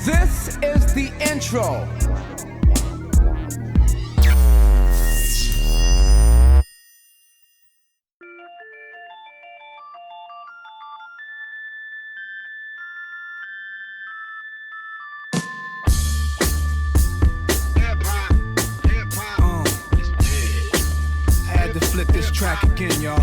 This is the intro. I had to flip this track again, y'all.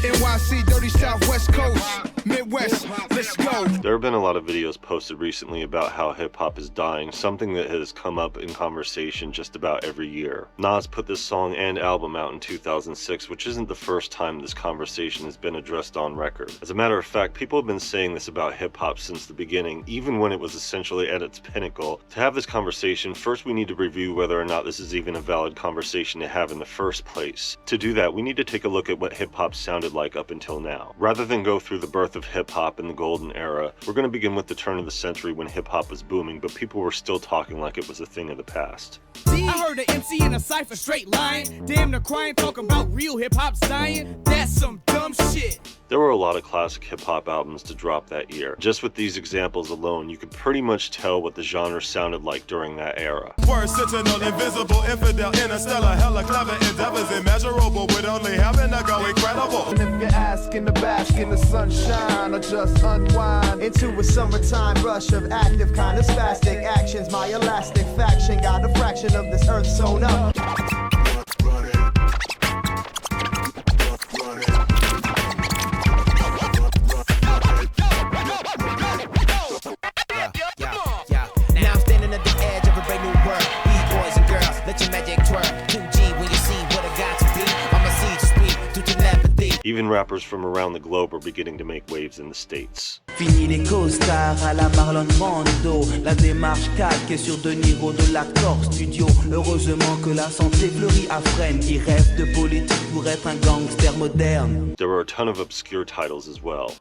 NYC, dirty Southwest Coast, Midwest, let's go. There have been a lot of videos posted recently about how hip-hop is dying, something that has come up in conversation just about every year. Nas put this song and album out in 2006, which isn't the first time this conversation has been addressed on record. As a matter of fact, people have been saying this about hip-hop since the beginning, even when it was essentially at its pinnacle. To have this conversation, first we need to review whether or not this is even a valid conversation to have in the first place. To do that, we need to take a look at what hip-hop sounded like up until now. Rather than go through the birth of hip-hop in the golden era, we're going to begin with the turn of the century when hip-hop was booming, but people were still talking like it was a thing of the past. I heard an MC in a cypher straight lying, damn near crying, talking about real hip-hop's dying. That's some dumb shit. There were a lot of classic hip-hop albums to drop that year. Just with these examples alone, you could pretty much tell what the genre sounded like during that era. Word sentinel, invisible, infidel, interstellar, hella clever endeavors, immeasurable, with only heaven to go incredible. And if you're asking to bask in the sunshine or just unwind into a summertime rush of active kind of spastic actions, my elastic faction got a fraction of this earth sewn up. Even rappers from around the globe are beginning to make waves in the States. Fini les costards à la Marlon Brando. La démarche calque sur De Niro de l'accord studio. Heureusement que la santé fleurit à Fresnes, qui rêve de politique pour être un gangster moderne. There were a ton of obscure titles as well.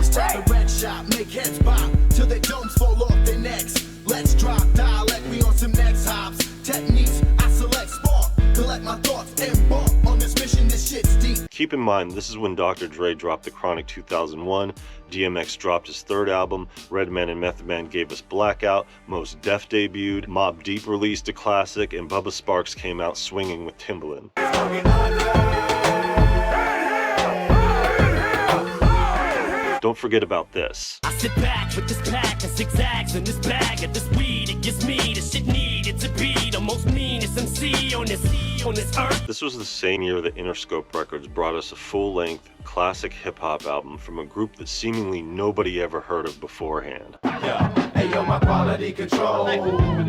Start a red shot, make heads pop till their domes fall off their necks. Let's drop dialect, we on some next hops. Techniques, I select spark, collect my thoughts, embark on this mission, this shit's deep. Keep in mind, this is when Dr. Dre dropped The Chronic 2001, DMX dropped his third album, Redman and Method Man gave us Blackout, Mos Def debuted, Mobb Deep released a classic, and Bubba Sparxxx came out swinging with Timbaland. Don't forget about this. I sit back with this pack of zigzags and this bag of this weed. It gives me the shit needed to be the most meanest MC on this earth. This was the same year that Interscope Records brought us a full-length classic hip-hop album from a group that seemingly nobody ever heard of beforehand. Hey yo, my quality control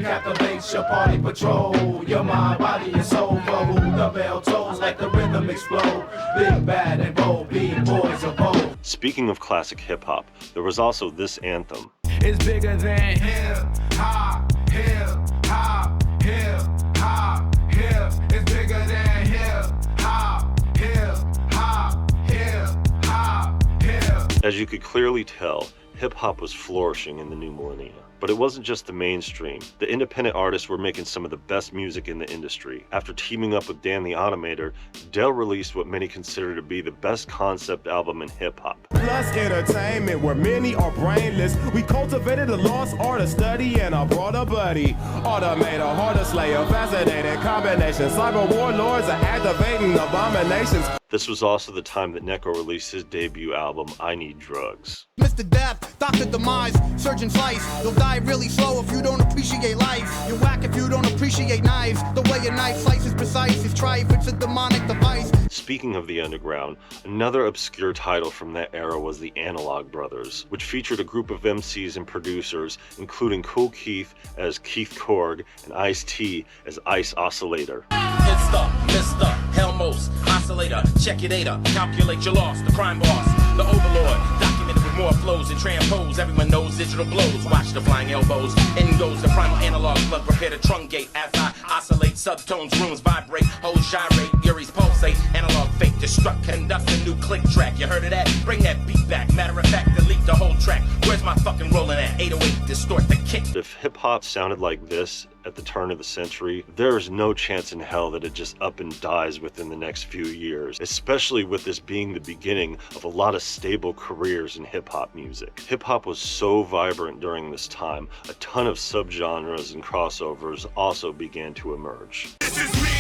captivates your party patrol. Your mind, body, and soul for who the bell tolls like the rhythm explode. Big, bad, and bold, being boys of old. Speaking of classic hip-hop, there was also this anthem. It's bigger than Hip hop, hip hop, hip hop, hip. It's bigger than hip hop, hip hop, hip hop, hip. As you could clearly tell, hip-hop was flourishing in the new millennia. But it wasn't just the mainstream. The independent artists were making some of the best music in the industry. After teaming up with Dan the Automator, Dell released what many consider to be the best concept album in hip-hop. Plus entertainment, where many are brainless. We cultivated a lost art of study and I brought a buddy. Automator, harder slayer, fascinating combination. Cyber warlords are activating abominations. This was also the time that Necro released his debut album, I Need Drugs. Mr. Death, Dr. Demise, Surgeon Slice. You'll die really slow if you don't appreciate life. You're whack if you don't appreciate knives. The way a knife slice is precise. If try if it's a demonic device. Speaking of the underground, another obscure title from that era was the Analog Brothers, which featured a group of MCs and producers, including Kool Keith as Keith Korg and Ice-T as Ice Oscillator. Mr. Helmos, Oscillator, check your data, calculate your loss, the crime boss, the overlord, documented with more flows and transpose, everyone knows digital blows, watch the flying elbows, in goes the primal analog plug, prepare to truncate as I oscillate, subtones, rooms vibrate, hoes gyrate, Yuri's pulsate, analog fake, destruct, conduct a new click track, you heard of that? Bring that beat back, matter of fact, delete the whole track, where's my fucking rolling at? 808, distort the kick. If hip-hop sounded like this at the turn of the century, there is no chance in hell that it just up and dies within the next few years, especially with this being the beginning of a lot of stable careers in hip-hop music. Hip-hop was so vibrant during this time, a ton of subgenres and crossovers also began to emerge. This is me,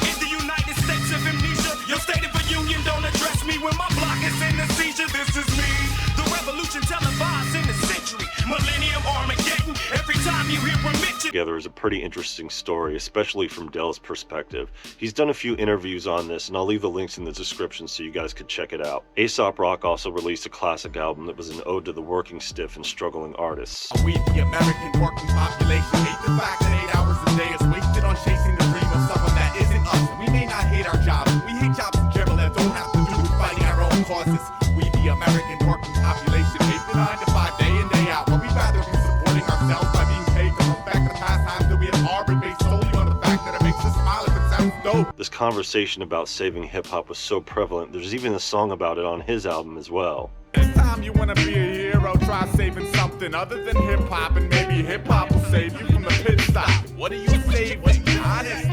in the United States of amnesia. Your state of the union don't address me when my block is in a seizure. This is me, the revolution televised in the century. Millennium Armageddon, every time you hear a mention. Together is a pretty interesting story, especially from Dell's perspective. He's done a few interviews on this, and I'll leave the links in the description so you guys could check it out. Aesop Rock also released a classic album that was an ode to the working stiff and struggling artists. We, the American working population, hate the fact that 8 hours a day is wasted on chasing the dream of someone that isn't us. We may not hate our jobs, we hate jobs in general that don't have to do with fighting our own causes. We, the American working population, hate the 9 to 5 day in, day out, but we'd rather be supporting ourselves by being paid to look back the past times that we have harbored based solely on the fact that it makes us smile if it sounds dope. This conversation about saving hip-hop was so prevalent, there's even a song about it on his album as well. Anytime you wanna be a hero, try saving something other than hip-hop, and maybe hip-hop will save you from the pit stop. What are you saving? Honestly,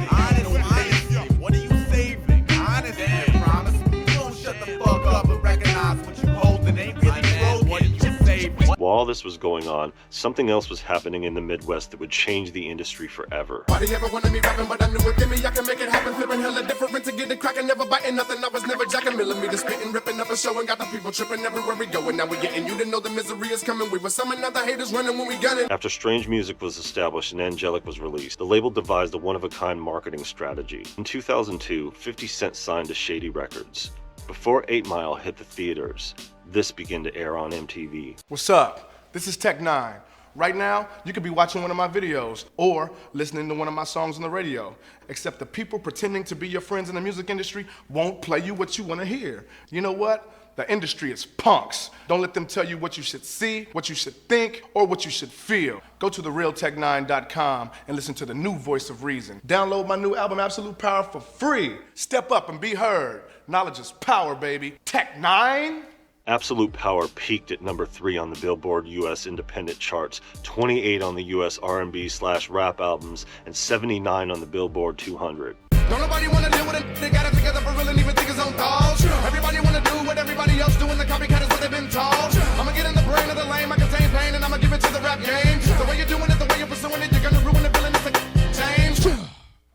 what are you saving? Honestly, promise me. Don't shut the fuck up and recognize what you hold that ain't really broken. What are you saving? While all this was going on, something else was happening in the Midwest that would change the industry forever. Why do you ever wanted me rapping, but I knew within me I can make it happen. Flipping hella different to get it cracking, never biting nothing. I was never jacking millimeters, spitting, ripping up a show and got the people tripping everywhere we go. And now we getting you to know the misery is coming. We were some other haters running when we gunning. After Strange Music was established and Angelic was released, the label devised a one-of-a-kind marketing strategy. In 2002, 50 Cent signed to Shady Records. Before 8 Mile hit the theaters, this began to air on MTV. What's up? This is Tech 9. Right now, you could be watching one of my videos or listening to one of my songs on the radio. Except the people pretending to be your friends in the music industry won't play you what you want to hear. You know what? The industry is punks. Don't let them tell you what you should see, what you should think, or what you should feel. Go to therealtech9.com and listen to the new voice of reason. Download my new album, Absolute Power, for free. Step up and be heard. Knowledge is power, baby. Tech 9? Absolute Power peaked at number 3 on the Billboard US Independent charts, 28 on the US R&B/rap albums, and 79 on the Billboard 200. Don't nobody wanna deal with it, they got it together for real and even think it's on thoughts. Everybody wanna do what everybody else doing, the copycat is what they've been taught. I'ma get in the brain of the lame, I contain pain, and I'ma give it to the rap game. The way you're doing it, the way you're pursuing it, you're gonna ruin the villain, it's a change.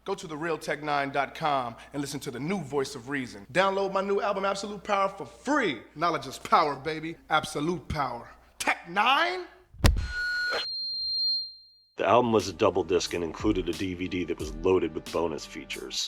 Go to therealtech9.com and listen to the new voice of reason. Download my new album, Absolute Power, for free. Knowledge is power, baby. Absolute power. Tech 9? The album was a double disc and included a DVD that was loaded with bonus features.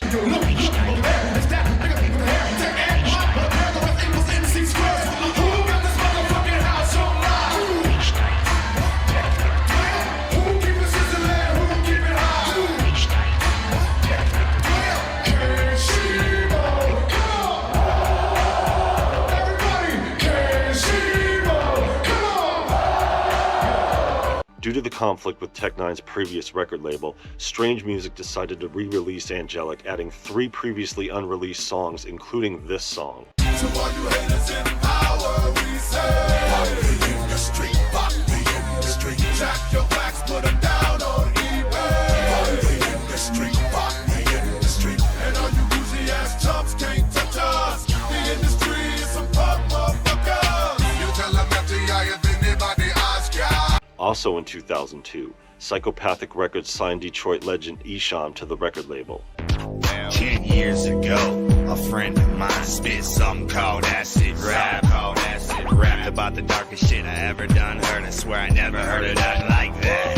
Due to the conflict with Tech 9's previous record label, Strange Music decided to re-release Angelic, adding 3 previously unreleased songs, including this song. To all you haters in power, we say, fuck the industry, fuck the industry. Jack your backs, put them down on eBay. Fuck the industry, fuck the industry. And all you bougie ass chumps can't touch us. The industry is some punk motherfuckers. You tell them FDI if anybody asks ya. Also in 2002, Psychopathic Records signed Detroit legend Esham to the record label. 10 years ago, a friend of mine spit something called acid rap. Rapped about the darkest shit I ever done heard. I swear I never heard of nothing like that.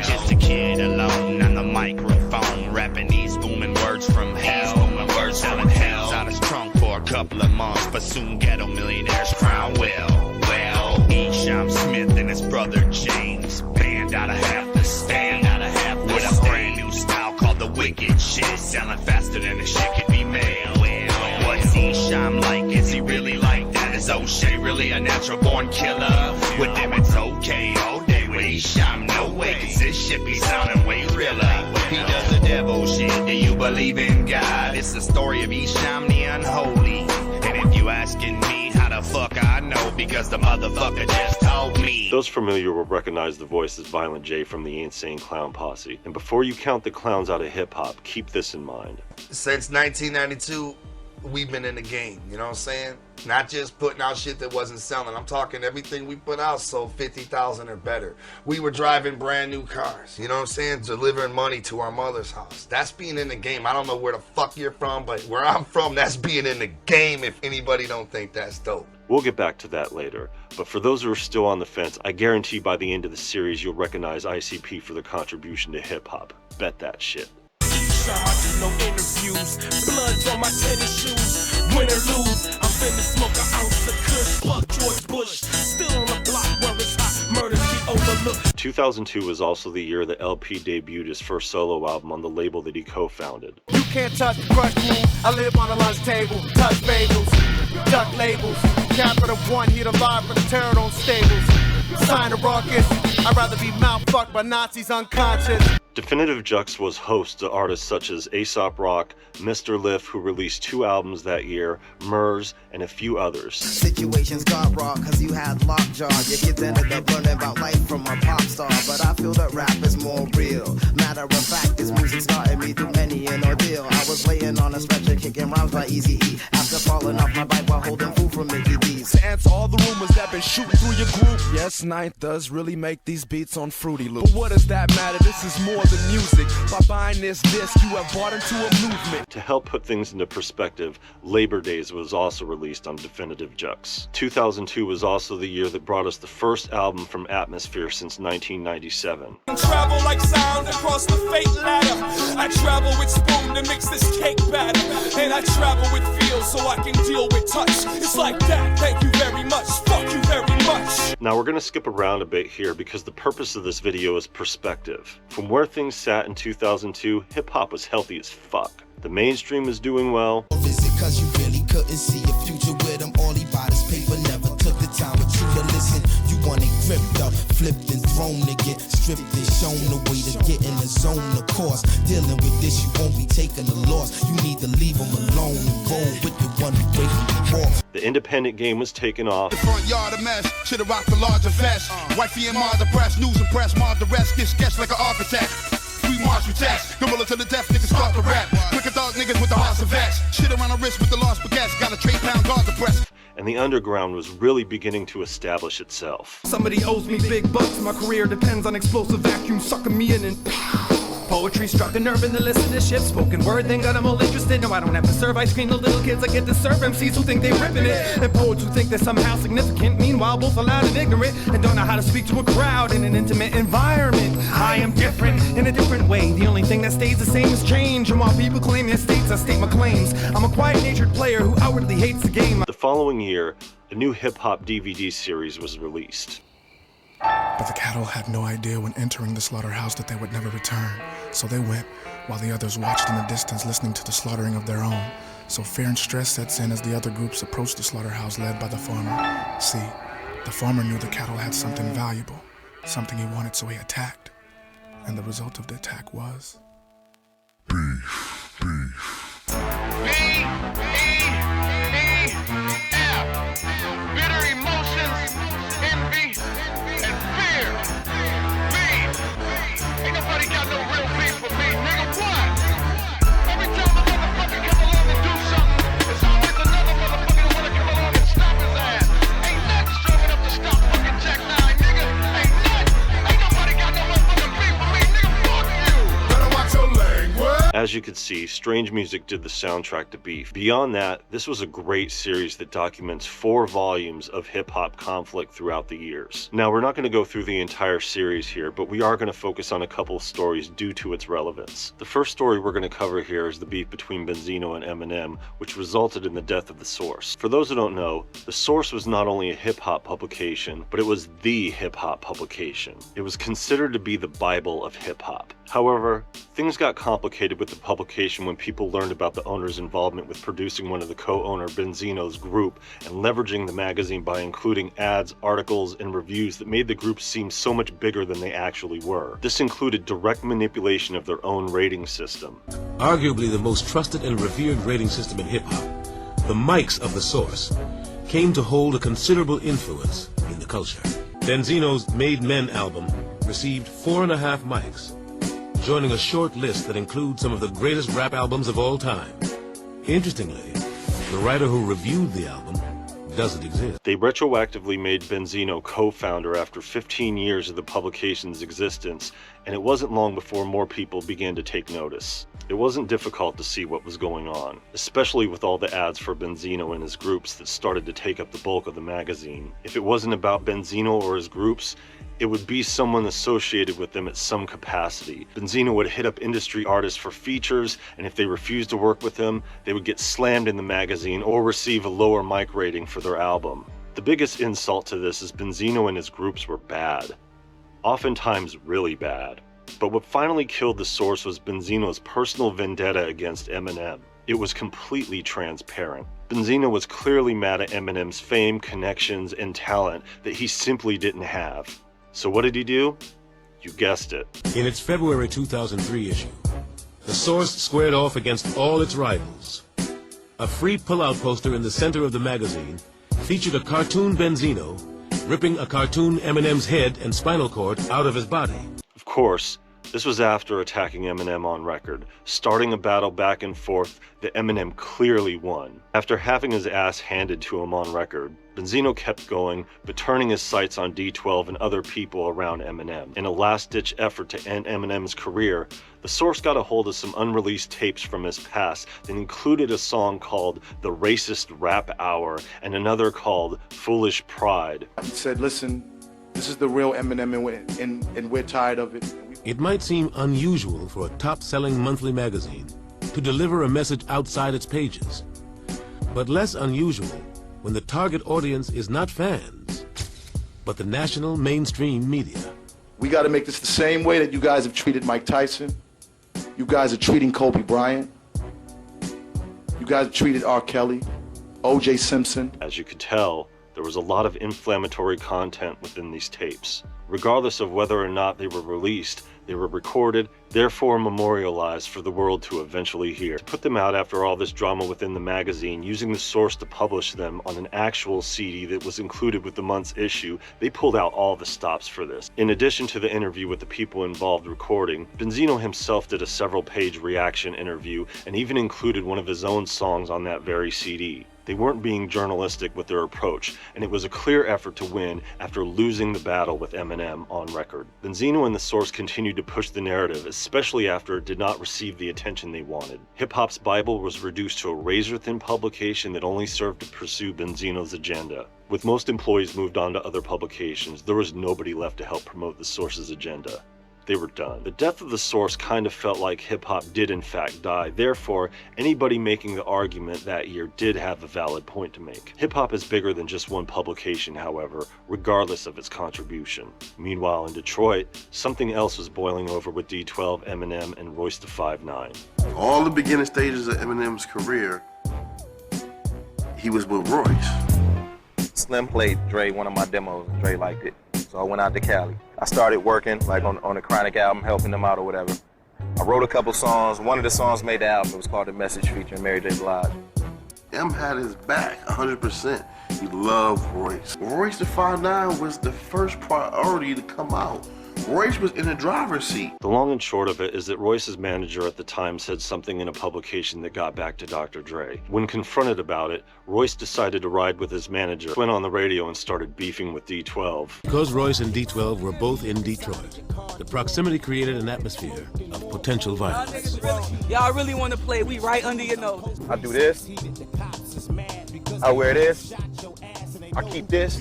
Just a kid alone on the microphone, rapping these booming words from hell. Selling hells out his trunk for a couple of months, but soon ghetto millionaires crown well. Esham Smith and his brother James banned out of half the stand, with a brand new style called the Wicked Shit, selling faster than the shit could be made. What's Esham like? Is he really like that? Is O'Shea really a natural born killer? With them it's okay all day. With Esham, no way, cause this shit be sounding way realer. He does the devil shit. Do you believe in God? It's the story of Esham the unholy. And if you asking me how the fuck I know, because the motherfucker just about me. Those familiar will recognize the voice as Violent J from the Insane Clown Posse. And before you count the clowns out of hip-hop, keep this in mind. Since 1992, we've been in the game, you know what I'm saying? Not just putting out shit that wasn't selling. I'm talking everything we put out sold 50,000 or better. We were driving brand new cars, you know what I'm saying? Delivering money to our mother's house. That's being in the game. I don't know where the fuck you're from, but where I'm from, that's being in the game if anybody don't think that's dope. We'll get back to that later, but for those who are still on the fence, I guarantee by the end of the series you'll recognize ICP for their contribution to hip-hop. Bet that shit. No interviews, bloods on my tennis shoes. Win or lose, I'm finna smoke an ounce of kush. Fuck George Bush, still on the block where it's hot. Murders be overlooked. 2002 was also the year that LP debuted his first solo album on the label that he co-founded. You can't touch the crush room. I live on the lunch table, touch bagels, duck labels. Capital One, here to live for the terror on stables. Sign a raucous, I'd rather be mouth fucked by Nazis unconscious. Definitive Jux was host to artists such as Aesop Rock, Mr. Liff, who released 2 albums that year, Murs, and a few others. Situations got raw cause you had lockjaw. Your kids ended up learning about life from a pop star. But I feel that rap is more real. Matter of fact, this music started me through many an ordeal. I was laying on a stretcher kicking rhymes by Eazy-E after falling off my bike while holding food from Mickey D's. To answer all the rumors that been shooting through your group, yes, Ninth does really make these beats on Fruity Loops. But what does that matter? This is more than music. By buying this disc, you have bought into a movement. To help put things into perspective, Labor Days was also released on Definitive Jux. 2002 was also the year that brought us the first album from Atmosphere since 1997. Travel like sound across the fate ladder. I travel with spoon to mix this cake batter. And I travel with feel so I can deal with touch. It's like that, thank you very much, fuck you very much. Now we're gonna skip around a bit here because the purpose of this video is perspective. From where things sat in 2002, hip-hop was healthy as fuck. The mainstream was doing well. Is it cause you really couldn't see a future with them? All he bought his paper, never took the time with you to listen. You want it gripped up, flipped and thrown to get stripped and shown the way to get in the zone. Of course, dealing with this, you won't be taking a loss. You need to leave them alone and roll with the one who breaking you off. The independent game was taking off. The front yard a mess, should've rocked the larger vest. Wifey and Mars the press, news and press, Mars the rest, get sketched like an architect. We march, we tax, gorilla to the death, niggas start to rap. Quick as dog niggas with the hearts of vets. Shit around the wrist with the lost baguettes, got a 3-pound guard to press. And the underground was really beginning to establish itself. Somebody owes me big bucks. My career depends on explosive vacuum sucking me in and poetry struck a nerve in the listenership. Spoken word then got them all interested. No, I don't have to serve ice cream to little kids. I get to serve MCs who think they ripping it, and poets who think they're somehow significant. Meanwhile, both are loud and ignorant and don't know how to speak to a crowd in an intimate environment. I am different in a different way. The only thing that stays the same is change. And while people claim their states, I state my claims. I'm a quiet-natured player who outwardly hates the game. The following year, a new hip-hop DVD series was released. But the cattle had no idea when entering the slaughterhouse that they would never return. So they went, while the others watched in the distance, listening to the slaughtering of their own. So fear and stress sets in as the other groups approached the slaughterhouse led by the farmer. See, the farmer knew the cattle had something valuable, something he wanted, so he attacked. And the result of the attack was... beef. B-E-E-F. Bitter emotions, envy, and fear. Beef. Ain't nobody got no real beef with me, nigga. What? Every time a motherfucker come along and do something, there's always another motherfucker that wanna come along and stop his ass. Ain't nothing strong enough to stop fucking Tech 9, nigga. Ain't nothing. Ain't nobody got no motherfucking beef with me, nigga. Fuck you. Better watch your language. As you can see, Strange Music did the soundtrack to Beef. Beyond that, this was a great series that documents 4 volumes of hip-hop conflict throughout the years. Now, we're not going to go through the entire series here, but we are going to focus on a couple of stories due to its relevance. The first story we're going to cover here is the beef between Benzino and Eminem, which resulted in the death of The Source. For those who don't know, The Source was not only a hip-hop publication, but it was the hip-hop publication. It was considered to be the Bible of hip-hop. However, things got complicated with the publication when people learned about the owner's involvement with producing one of the co-owner Benzino's group and leveraging the magazine by including ads, articles, and reviews that made the group seem so much bigger than they actually were. This included direct manipulation of their own rating system. Arguably the most trusted and revered rating system in hip-hop, the mics of The Source, came to hold a considerable influence in the culture. Benzino's Made Men album received 4.5 mics, joining a short list that includes some of the greatest rap albums of all time. Interestingly, the writer who reviewed the album doesn't exist. They retroactively made Benzino co-founder after 15 years of the publication's existence, and it wasn't long before more people began to take notice. It wasn't difficult to see what was going on, especially with all the ads for Benzino and his groups that started to take up the bulk of the magazine. If it wasn't about Benzino or his groups, it would be someone associated with them at some capacity. Benzino would hit up industry artists for features, and if they refused to work with him, they would get slammed in the magazine or receive a lower mic rating for their album. The biggest insult to this is Benzino and his groups were bad. Oftentimes really bad. But what finally killed the Source was Benzino's personal vendetta against Eminem. It was completely transparent. Benzino was clearly mad at Eminem's fame, connections, and talent that he simply didn't have. So what did he do? You guessed it. In its February 2003 issue, The Source squared off against all its rivals. A free pull-out poster in the center of the magazine featured a cartoon Benzino ripping a cartoon Eminem's head and spinal cord out of his body. Of course, this was after attacking Eminem on record, starting a battle back and forth that Eminem clearly won. After having his ass handed to him on record, Benzino kept going, but turning his sights on D12 and other people around Eminem. In a last-ditch effort to end Eminem's career, The Source got a hold of some unreleased tapes from his past that included a song called The Racist Rap Hour and another called Foolish Pride. He said, listen, this is the real Eminem and we're tired of it. It might seem unusual for a top-selling monthly magazine to deliver a message outside its pages, but less unusual when the target audience is not fans, but the national mainstream media. We got to make this the same way that you guys have treated Mike Tyson. You guys are treating Kobe Bryant. You guys have treated R. Kelly, O.J. Simpson. As you could tell, there was a lot of inflammatory content within these tapes. Regardless of whether or not they were released, they were recorded, therefore memorialized for the world to eventually hear. To put them out after all this drama within the magazine, using The Source to publish them on an actual CD that was included with the month's issue, they pulled out all the stops for this. In addition to the interview with the people involved recording, Benzino himself did a several-page reaction interview and even included one of his own songs on that very CD. They weren't being journalistic with their approach, and it was a clear effort to win after losing the battle with Eminem on record. Benzino and The Source continued to push the narrative, especially after it did not receive the attention they wanted. Hip-hop's Bible was reduced to a razor-thin publication that only served to pursue Benzino's agenda. With most employees moved on to other publications, there was nobody left to help promote The Source's agenda. They were done. The death of The Source kind of felt like hip-hop did in fact die. Therefore, anybody making the argument that year did have a valid point to make. Hip-hop is bigger than just one publication, however, regardless of its contribution. Meanwhile, in Detroit, something else was boiling over with D12, Eminem, and Royce the 5'9". All the beginning stages of Eminem's career, he was with Royce. Slim played Dre one of my demos, and Dre liked it. So I went out to Cali. I started working like on the Chronic album, helping them out or whatever. I wrote a couple songs. One of the songs made the album. It was called The Message featuring Mary J. Blige. M had his back 100%. He loved Royce. Royce the 5'9" was the first priority to come out. Royce was in the driver's seat. The long and short of it is that Royce's manager at the time said something in a publication that got back to Dr. Dre. When confronted about it, Royce decided to ride with his manager, went on the radio and started beefing with D12. Because Royce and D12 were both in Detroit, the proximity created an atmosphere of potential violence. Y'all really want to play, we right under your nose. I do this, I wear this, I keep this.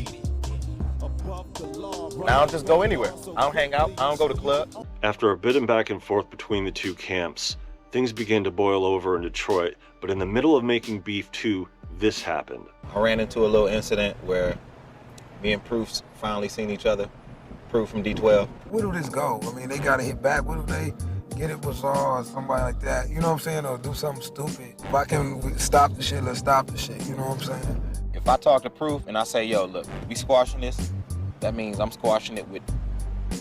I don't just go anywhere. I don't hang out. I don't go to clubs. After a bit of back and forth between the two camps, things began to boil over in Detroit, but in the middle of making beef too, this happened. I ran into a little incident where me and Proof finally seen each other. Proof from D12. Where do this go? I mean, they gotta hit back. What if they get it bizarre or somebody like that? You know what I'm saying? Or do something stupid. If I can stop the shit, let's stop the shit. You know what I'm saying? If I talk to Proof and I say, yo, look, we squashing this, that means I'm squashing it with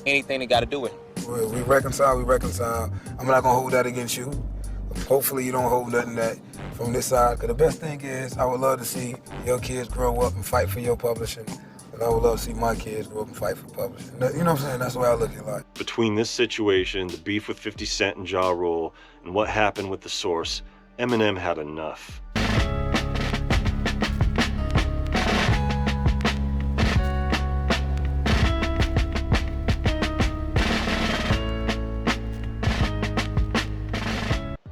anything that got to do with it. We reconcile. I'm not going to hold that against you. Hopefully you don't hold nothing that from this side. Because the best thing is, I would love to see your kids grow up and fight for your publishing. I would love to see my kids go up and fight for publishing. You know what I'm saying? That's the way I look at life. Between this situation, the beef with 50 Cent and Ja Rule, and what happened with The Source, Eminem had enough.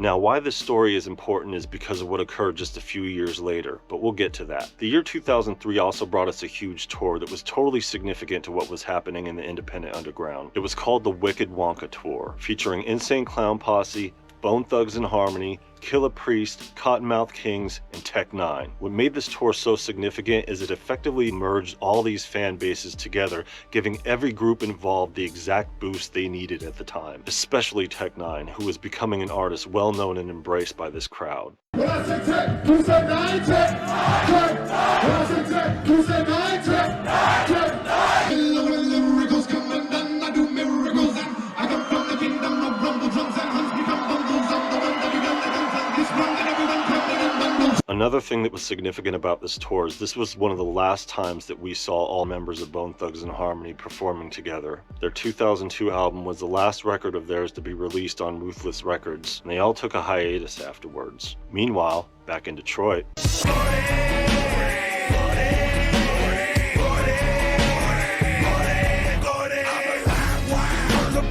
Now, why this story is important is because of what occurred just a few years later, but we'll get to that. The year 2003 also brought us a huge tour that was totally significant to what was happening in the independent underground. It was called the Wicked Wonka Tour, featuring Insane Clown Posse, Bone Thugs and Harmony, Killah Priest, Cottonmouth Kings, and Tech Nine. What made this tour so significant is it effectively merged all these fan bases together, giving every group involved the exact boost they needed at the time, especially Tech Nine, who was becoming an artist well known and embraced by this crowd. When I say tech, you say nine, tech, tech. When I say tech, you say nine, tech, tech. When miracles come undone, I do miracles, and I come from the kingdom of rumble drums and hums become bundles. I'm the one that begun the gun, this run, and everyone coming in bundles. Another thing that was significant about this tour is this was one of the last times that we saw all members of Bone Thugs and Harmony performing together. Their 2002 album was the last record of theirs to be released on Ruthless Records, and they all took a hiatus afterwards. Meanwhile, back in Detroit,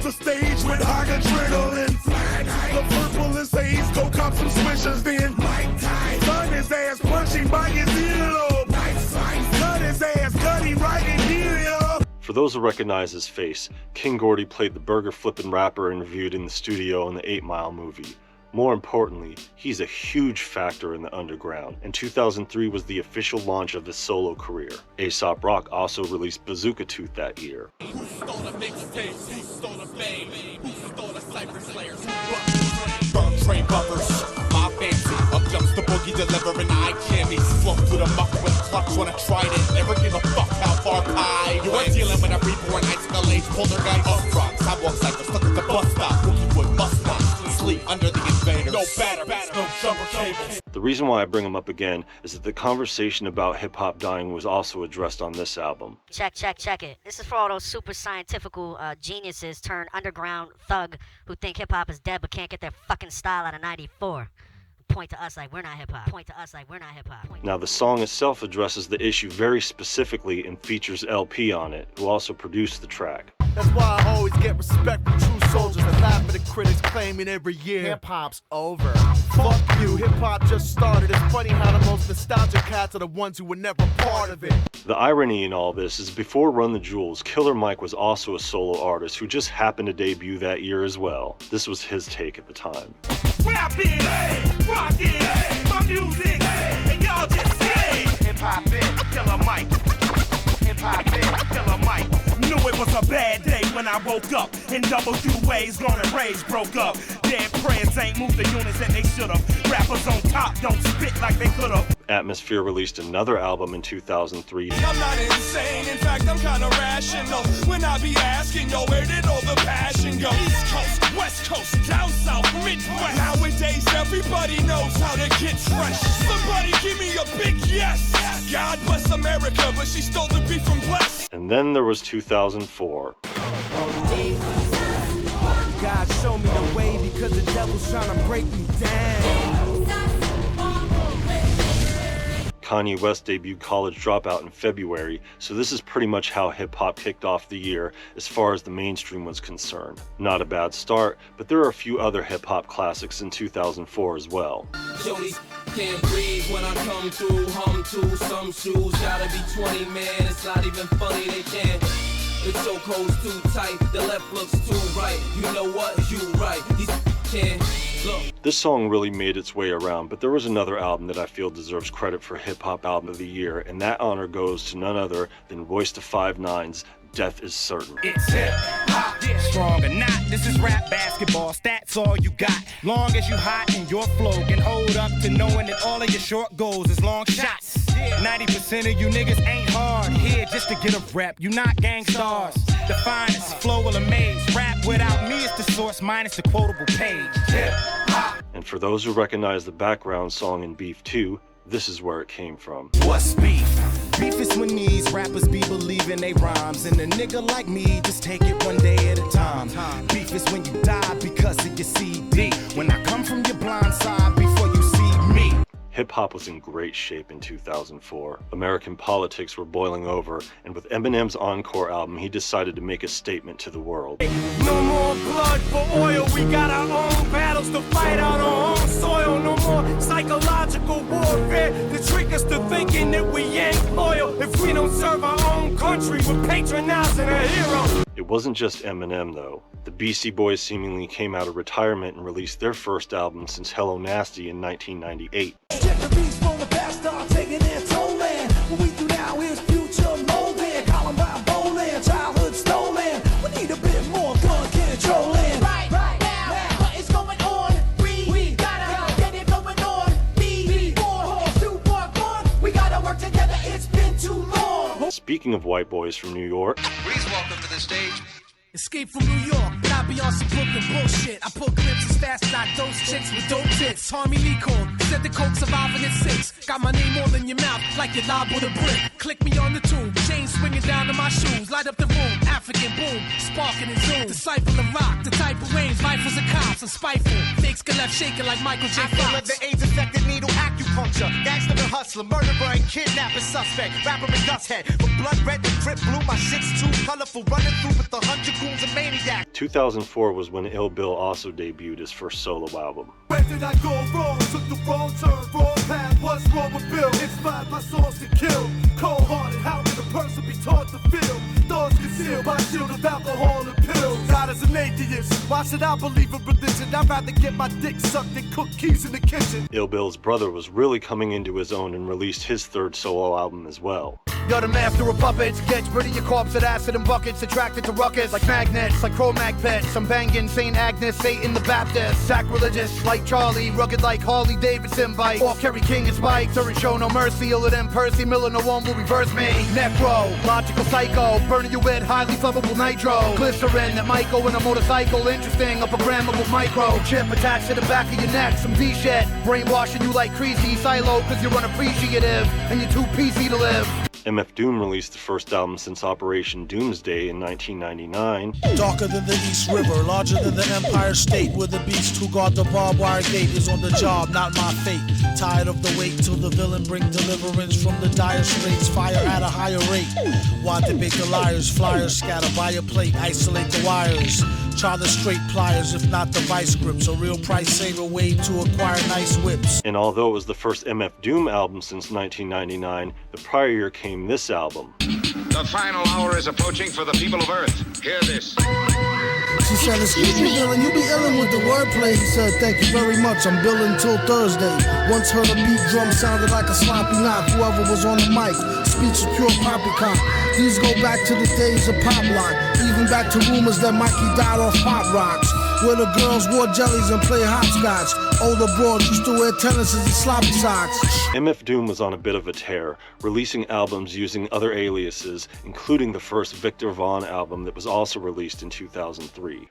The stage with high adrenaline. The purple and sage, go cop some swishers then. Gun his ass punching by his earlobe. Cut his ass, cut him right in here. for those who recognize his face, King Gordy played the burger-flipping rapper interviewed in the studio in the 8 Mile movie. More importantly, he's a huge factor in the underground, and 2003 was the official launch of his solo career. A$AP Rock also released Bazooka Tooth that year. Who stole the mixtapes? Who stole the fame? Who stole the cypher slayers? Train buffers, my fancy. Up jumps the boogie delivering eye candy. Flow through the muck with clutch when I tried it. Never give a fuck how far I you are dealing with a reborn Escalade poltergeist. Up front, sidewalk cypher stuck at the bus stop. Wood must not sleep under the invader. No batteries, no jumper cables. The reason why I bring him up again is that the conversation about hip-hop dying was also addressed on this album. Check it. This is for all those super scientifical geniuses turned underground thug who think hip-hop is dead but can't get their fucking style out of 94. Point to us like we're not hip-hop. Now the song itself addresses the issue very specifically and features LP on it, who also produced the track. That's why I always get respect from true soldiers and laugh at the critics claiming every year hip-hop's over. Fuck you, hip-hop just started. It's funny how the most nostalgic cats are the ones who were never part of it. The irony in all this is before Run the Jewels, Killer Mike was also a solo artist who just happened to debut that year as well. This was his take at the time. Rapping, rocking, my music, and y'all just say hip-hop is Killer Mike. Hip-hop is Killer Mike. Knew it was a bad day when I woke up. NWA's gone and rage broke up. Dead prayers ain't moved the units that they should've. Rappers on top don't spit like they could've. Atmosphere released another album in 2003. I'm not insane, in fact I'm kinda rational. When I be asking, yo, where did all the passion go? East Coast, West Coast, down south, Midwest. Nowadays everybody knows how to get fresh. Somebody give me a big yes. God bless America, but she stole the beef from Bless. And then there was 2004. God show me the way because the devil's trying to break me down. Kanye West debuted College Dropout in February, so this is pretty much how hip-hop kicked off the year as far as the mainstream was concerned. Not a bad start, but there are a few other hip-hop classics in 2004 as well. Jody can't breathe when I come through, hum to some shoes, gotta be 20, man, it's not even funny, they can't. The chokehold's too tight, the left looks too right, you know what, you right, these can't look. This song really made its way around, but there was another album that I feel deserves credit for Hip-Hop Album of the Year, and that honor goes to none other than Royce da 5'9's Death is Certain. It's hip-hop, strong or not, this is rap basketball, stats all you got. Long as you hot and your flow can hold up to knowing that all of your short goals is long shots. 90% of you niggas ain't hard, here just to get a rep, you not gang stars. The finest flow will amaze, rap without me is the source minus the quotable page. Hip-hop. And for those who recognize the background song in Beef 2, this is where it came from. What's beef? Beef is when these rappers be believing they rhymes, and a nigga like me just take it one day at a time. Beef is when you die because of your CD. When I come from your blind side before you see me. Hip-hop was in great shape in 2004. American politics were boiling over, and with Eminem's Encore album, he decided to make a statement to the world. No more blood for oil, we got our own battles to fight out our own soil. No more psychological warfare to trick us to thinking that we ain't loyal. If we don't serve our own country, we're patronizing a hero. It wasn't just Eminem, though. The Beastie Boys seemingly came out of retirement and released their first album since Hello Nasty in 1998. Check the beats from the past, start taking their toll, and what we do now is future molding. Columbine bowling, childhood stolen. We need a bit more gun controlling. Right now, what is going on? We gotta get it going on. Before super gone, we gotta work together. It's been too long. Speaking of white boys from New York, Please welcome to the stage. Escape from New York, but I be on some Brooklyn bullshit. I put clips as fast as I dose chicks with dope tits. Harmy Lee called, said the coke surviving at 6. Got my name all in your mouth like you lob with a brick. Click me on the tube, chain swinging down to my shoes. Light up the room, African boom, sparking and zoom. Disciple of rock, the type of range, rifles and cops, and spiteful. Fakes get left shaking like Michael J. I feel like Fox. the AIDS-affected needle acupuncture. Gangster and hustler, murderer and kidnapping suspect. Rapper and dust head, from blood red to drip blue. My shit's too colorful, running through with 100 goons and maniacs. 2004 was when Ill Bill also debuted his first solo album. Where did I go wrong? Took the wrong turn, wrong path. What's wrong with Bill? Inspired by songs to kill. Cold-hearted, how can a person be taught to feel? Thoughts concealed by a shield of alcohol and pills. God is an atheist. Why should I believe in religion? I'd rather get my dick sucked than cook keys in the kitchen. Ill Bill's brother was really coming into his own and released his third solo album as well. You're the master of puppets. Gets rid of your corpse at acid and buckets. Attracted to ruckus like magnets, like Cro-Mag pets. I'm banging St. Agnes, Satan the Baptist. Sacrilegious like Charlie, rugged like Harley Davidson bike. Or Kerry King and spikes, or show no mercy. Iller than Percy Miller, no one will reverse me. Necro, logical psycho, burning you with highly flammable nitro. Glycerin that might go in a motorcycle. Interesting, a programmable microchip attached to the back of your neck. Some D shit, brainwashing you like crazy. Silo, cause you're unappreciative and you're too PC to live. MF Doom released the first album since Operation Doomsday in 1999. Darker than the East River, larger than the Empire State, where the beast who guard the barbed wire gate is on the job, not my fate. Tired of the wait till the villain bring deliverance from the dire straits, fire at a higher rate. Why debate the liars, flyers scatter by a plate, isolate the wires. Try the straight pliers, if not the vice grips, a real price saver way to acquire nice whips. And although it was the first MF Doom album since 1999, the prior year came this album. The final hour is approaching for the people of Earth. Hear this. She said, excuse me, Dylan, you be illin' with the wordplay. He said, thank you very much, I'm billing till Thursday. Once heard a beat drum sounded like a sloppy knock. Whoever was on the mic, speech is pure poppycock. These go back to the days of Pop Lock, even back to rumors that Mikey died off Pop Rocks, where the girls wore jellies and played hopscotch. Older broads used to wear tennises and sloppy socks. MF Doom was on a bit of a tear, releasing albums using other aliases, including the first Victor Vaughn album that was also released in 2003.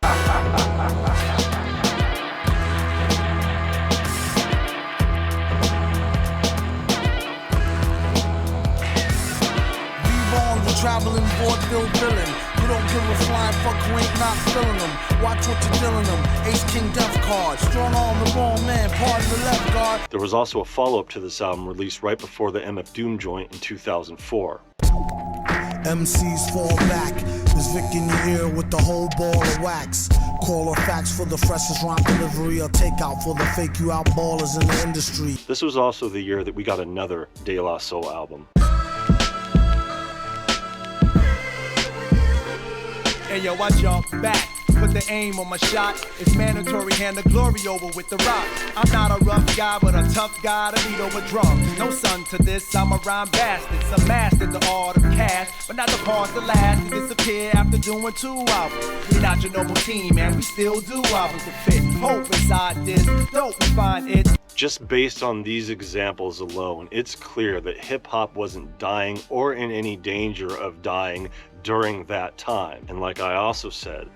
Traveling vaudeville villain. You don't give a flying fuck who ain't not feeling them. Watch what you're dealing them. Ace King Death Card. Strong arm the wrong man. Pardon the left guard. There was also a follow-up to this album released right before the MF Doom joint in 2004. MCs fall back. There's Vic in your ear with the whole ball of wax. Call or fax for the freshest rhyme delivery or takeout for the fake you out ballers in the industry. This was also the year that we got another De La Soul album. Hey yo, I jump back, put the aim on my shot. It's mandatory, hand the glory over with the rock. I'm not a rough guy, but a tough guy to beat over drums. No son to this, I'm a rhyme bastard. Some master the art of cash, but not the part to last and disappear after doing 2 albums. We not your normal team, man, we still do albums to fit. Hope inside this, don't we find it? Just based on these examples alone, it's clear that hip-hop wasn't dying or in any danger of dying during that time. And like I also said,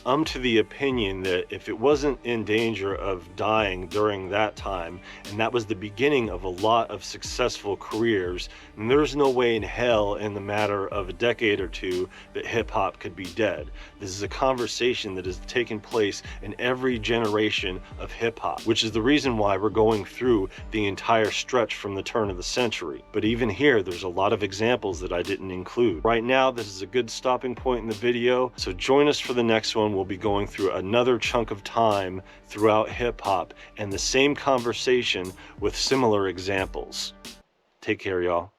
I'm to the opinion that if it wasn't in danger of dying during that time, and that was the beginning of a lot of successful careers, then there's no way in hell in the matter of a decade or two that hip-hop could be dead. This is a conversation that has taken place in every generation of hip-hop, which is the reason why we're going through the entire stretch from the turn of the century. But even here, there's a lot of examples that I didn't include. Right now, this is a good stopping point in the video, so join us for the next one. We'll be going through another chunk of time throughout hip-hop and the same conversation with similar examples. Take care, y'all.